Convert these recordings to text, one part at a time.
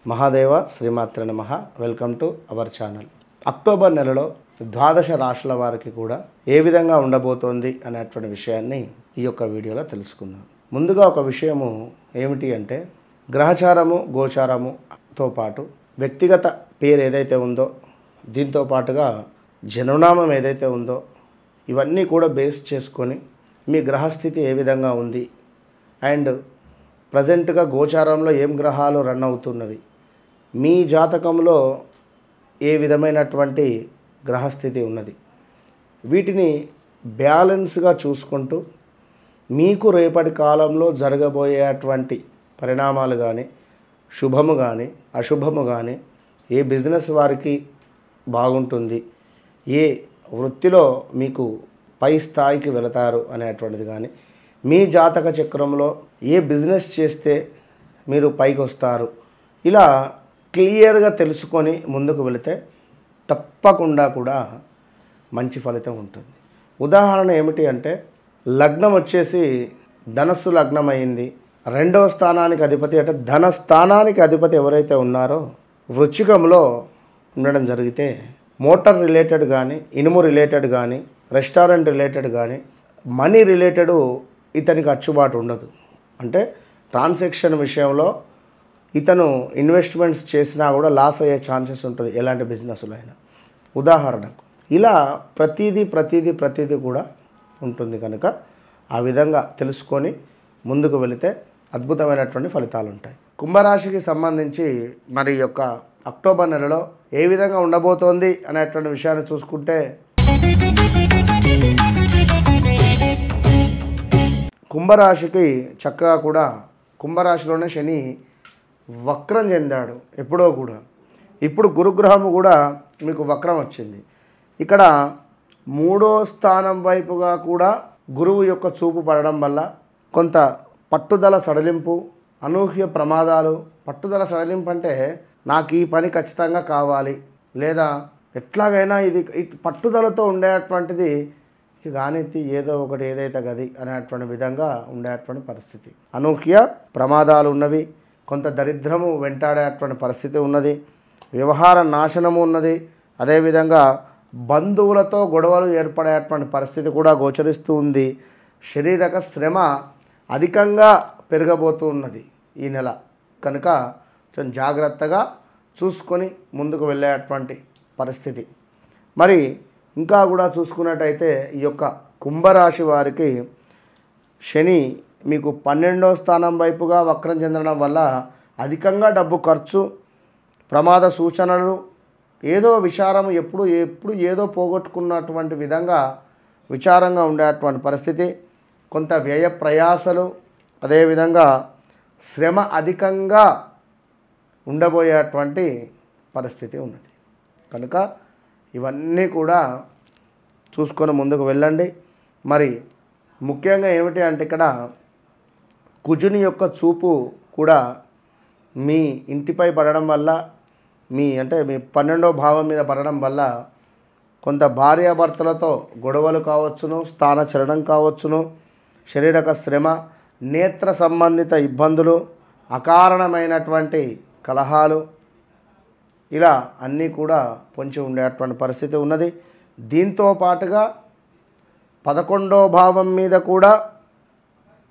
మహాదేవ శ్రీమాత్ర నమః. Welcome to our channel. October నెలలో ద్వాదశ రాశుల వారికి కూడా ఏ విధంగా ఉండబోతోంది అనేటువంటి విషయాన్ని ఈ యొక్క వీడియోలో తెలుసుకుందాం. ముందుగా ఒక విషయము ఏమిటి అంటే గ్రహచారము గోచారముతో పాటు వ్యక్తిగత పేరు ఏదైతే ఉందో దీంతో పాటుగా జన్మనామం ఏదైతే ఉందో ఇవన్నీ కూడా బేస్ చేసుకొని మీ గ్రహస్థితి ఏ విధంగా ఉంది అండ్ ప్రజెంట్గా గోచారంలో ఏం గ్రహాలు రన్ అవుతున్నవి, మీ జాతకంలో ఏ విధమైనటువంటి గ్రహస్థితి ఉన్నది, వీటిని బ్యాలెన్స్గా చూసుకుంటూ మీకు రేపటి కాలంలో జరగబోయేటువంటి పరిణామాలు కానీ శుభము కానీ అశుభము కానీ ఏ బిజినెస్ వారికి బాగుంటుంది, ఏ వృత్తిలో మీకు పై స్థాయికి వెళతారు అనేటువంటిది కానీ, మీ జాతక చక్రంలో ఏ బిజినెస్ చేస్తే మీరు పైకి వస్తారు, ఇలా క్లియర్గా తెలుసుకొని ముందుకు వెళితే తప్పకుండా కూడా మంచి ఫలితం ఉంటుంది. ఉదాహరణ ఏమిటి అంటే లగ్నం వచ్చేసి ధనస్సు లగ్నం అయింది, రెండవ స్థానానికి అధిపతి అంటే ధన స్థానానికి అధిపతి ఎవరైతే ఉన్నారో వృశ్చికంలో ఉండడం జరిగితే మోటార్ రిలేటెడ్ కానీ ఇనుము రిలేటెడ్ కానీ రెస్టారెంట్ రిలేటెడ్ కానీ మనీ రిలేటెడ్ ఇతనికి అచ్చుబాటు ఉండదు. అంటే ట్రాన్సాక్షన్ విషయంలో ఇతను ఇన్వెస్ట్మెంట్స్ చేసినా కూడా లాస్ అయ్యే ఛాన్సెస్ ఉంటుంది ఎలాంటి బిజినెస్లో అయినా. ఉదాహరణకు ఇలా ప్రతీది కూడా ఉంటుంది కనుక ఆ విధంగా తెలుసుకొని ముందుకు వెళితే అద్భుతమైనటువంటి ఫలితాలు ఉంటాయి. కుంభరాశికి సంబంధించి మరి యొక్క అక్టోబర్ నెలలో ఏ విధంగా ఉండబోతోంది అనేటువంటి విషయాన్ని చూసుకుంటే కుంభరాశికి చక్కగా కూడా కుంభరాశిలోనే శని వక్రం చెందాడు ఎప్పుడో కూడా. ఇప్పుడు గురుగ్రహం కూడా మీకు వక్రం వచ్చింది. ఇక్కడ మూడో స్థానం వైపుగా కూడా గురువు యొక్క చూపు పడడం వల్ల కొంత పట్టుదల సడలింపు, అనూహ్య ప్రమాదాలు. పట్టుదల సడలింపు అంటే నాకు ఈ పని ఖచ్చితంగా కావాలి, లేదా ఎట్లాగైనా ఇది పట్టుదలతో ఉండేటువంటిది కానీ ఏదో ఒకటి ఏదైతే గది అనేటువంటి విధంగా ఉండేటువంటి పరిస్థితి. అనూహ్య ప్రమాదాలు ఉన్నవి, కొంత దరిద్రము వెంటాడేటువంటి పరిస్థితి ఉన్నది, వ్యవహార నాశనము ఉన్నది, అదేవిధంగా బంధువులతో గొడవలు ఏర్పడేటువంటి పరిస్థితి కూడా గోచరిస్తూ ఉంది. శారీరక శ్రమ అధికంగా పెరగబోతూ ఉన్నది ఈ నెల కనుక కొంచెం జాగ్రత్తగా చూసుకొని ముందుకు వెళ్ళేటువంటి పరిస్థితి. మరి ఇంకా కూడా చూసుకున్నట్టయితే ఈ యొక్క కుంభరాశి వారికి శని మీకు 12వ స్థానం వైపుగా వక్రం చెందడం వల్ల అధికంగా డబ్బు ఖర్చు, ప్రమాద సూచనలు, ఏదో విచారము ఎప్పుడు ఏదో పోగొట్టుకున్నటువంటి విధంగా విచారంగా ఉండేటువంటి పరిస్థితి, కొంత వ్యయ ప్రయాసలు, అదేవిధంగా శ్రమ అధికంగా ఉండబోయేటువంటి పరిస్థితి ఉన్నది కనుక ఇవన్నీ కూడా చూసుకొని ముందుకు వెళ్ళండి. మరి ముఖ్యంగా ఏమిటి అంటే ఇక్కడ కుజుని యొక్క చూపు కూడా మీ ఇంటిపై పడడం వల్ల మీ 12వ భావం మీద పడడం వల్ల కొంత భార్యాభర్తలతో గొడవలు కావచ్చును, స్థానచలనం కావచ్చును, శారీరక శ్రమ, నేత్ర సంబంధిత ఇబ్బందులు, అకారణమైనటువంటి కలహాలు, ఇలా అన్నీ కూడా పొంచి ఉండేటువంటి పరిస్థితి ఉన్నది. దీంతో పాటుగా 11వ భావం మీద కూడా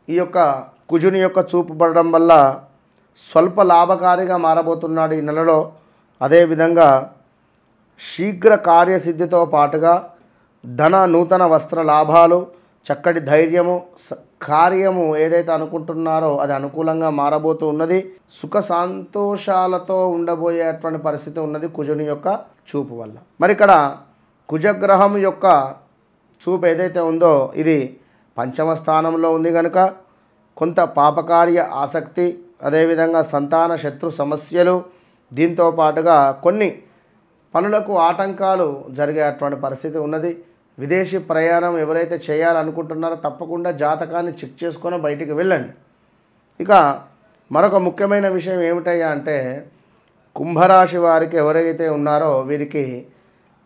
ఈ యొక్క కుజుని యొక్క చూపు పడడం వల్ల స్వల్ప లాభకారిగా మారబోతున్నాడు ఈ నెలలో. అదేవిధంగా శీఘ్ర కార్యసిద్ధితో పాటుగా నూతన వస్త్ర లాభాలు, చక్కటి ధైర్యము, కార్యము ఏదైతే అనుకుంటున్నారో అది అనుకూలంగా మారబోతూ ఉన్నది. సుఖ సంతోషాలతో ఉండబోయేటువంటి పరిస్థితి ఉన్నది కుజుని యొక్క చూపు వల్ల. మరి ఇక్కడ కుజగ్రహం యొక్క చూపు ఏదైతే ఉందో ఇది 5వ స్థానంలో ఉంది కనుక కొంత పాపకార్య ఆసక్తి, అదేవిధంగా సంతాన శత్రు సమస్యలు, దీంతో పాటుగా కొన్ని పనులకు ఆటంకాలు జరిగేటువంటి పరిస్థితి ఉన్నది. విదేశీ ప్రయాణం ఎవరైతే చేయాలనుకుంటున్నారో తప్పకుండా జాతకాన్ని చెక్ చేసుకొని బయటికి వెళ్ళండి. ఇక మరొక ముఖ్యమైన విషయం ఏమిటయ్యా అంటే కుంభరాశి వారికి ఎవరైతే ఉన్నారో వీరికి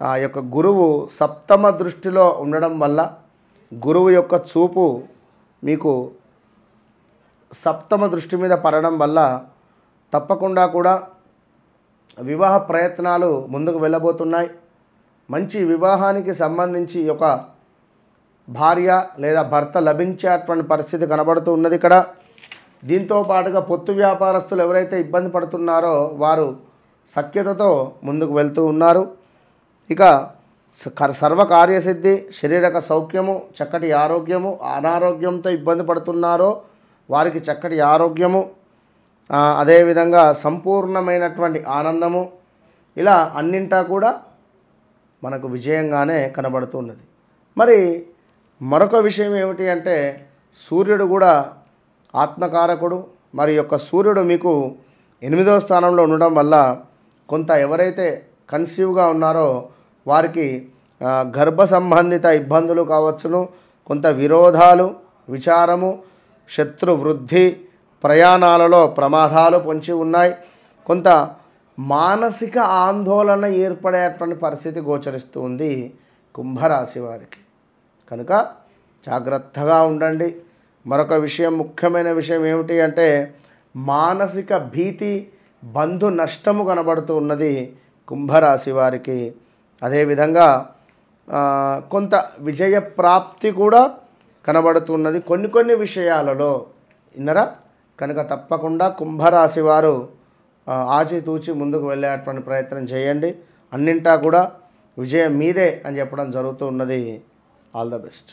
ఆ యొక్క గురువు 7వ దృష్టిలో ఉండడం వల్ల గురువు యొక్క చూపు మీకు 7వ దృష్టి మీద పడడం వల్ల తప్పకుండా కూడా వివాహ ప్రయత్నాలు ముందుకు వెళ్ళబోతున్నాయి. మంచి వివాహానికి సంబంధించి ఒక భార్య లేదా భర్త లభించేటువంటి పరిస్థితి కనబడుతూ ఉన్నది ఇక్కడ. దీంతో పాటుగా పొత్తు వ్యాపారస్తులు ఎవరైతే ఇబ్బంది పడుతున్నారో వారు సఖ్యతతో ముందుకు వెళ్తూ ఉన్నారు. ఇక సర్వకార్యసిద్ధి, శారీరక సౌఖ్యము, చక్కటి ఆరోగ్యము, అనారోగ్యంతో ఇబ్బంది పడుతున్నారో వారికి చక్కటి ఆరోగ్యము, అదేవిధంగా సంపూర్ణమైనటువంటి ఆనందము, ఇలా అన్నింటా కూడా మనకు విజయంగానే కనబడుతున్నది. మరి మరొక విషయం ఏమిటి అంటే సూర్యుడు కూడా ఆత్మకారకుడు. మరి యొక్క సూర్యుడు మీకు 8వ స్థానంలో ఉండడం వల్ల కొంత ఎవరైతే కన్సీవ్గా ఉన్నారో వారికి గర్భ సంబంధిత ఇబ్బందులు కావచ్చును, కొంత విరోధాలు, విచారము, శత్రు వృద్ధి, ప్రయాణాలలో ప్రమాదాలు పొంచి ఉన్నాయి. కొంత మానసిక ఆందోళన ఏర్పడేటువంటి పరిస్థితి గోచరిస్తూ ఉంది కుంభరాశి వారికి. కనుక జాగ్రత్తగా ఉండండి. మరొక విషయం, ముఖ్యమైన విషయం ఏమిటి అంటే మానసిక భీతి, బంధు నష్టము కనబడుతూ ఉన్నది కుంభరాశి వారికి. అదేవిధంగా కొంత విజయ ప్రాప్తి కూడా కనబడుతున్నది కొన్ని విషయాలలో విన్నరా. కనుక తప్పకుండా కుంభరాశి వారు ఆచితూచి ముందుకు వెళ్ళేటువంటి ప్రయత్నం చేయండి. అన్నింటా కూడా విజయం మీదే అని చెప్పడం జరుగుతూ ఉన్నది. All the best.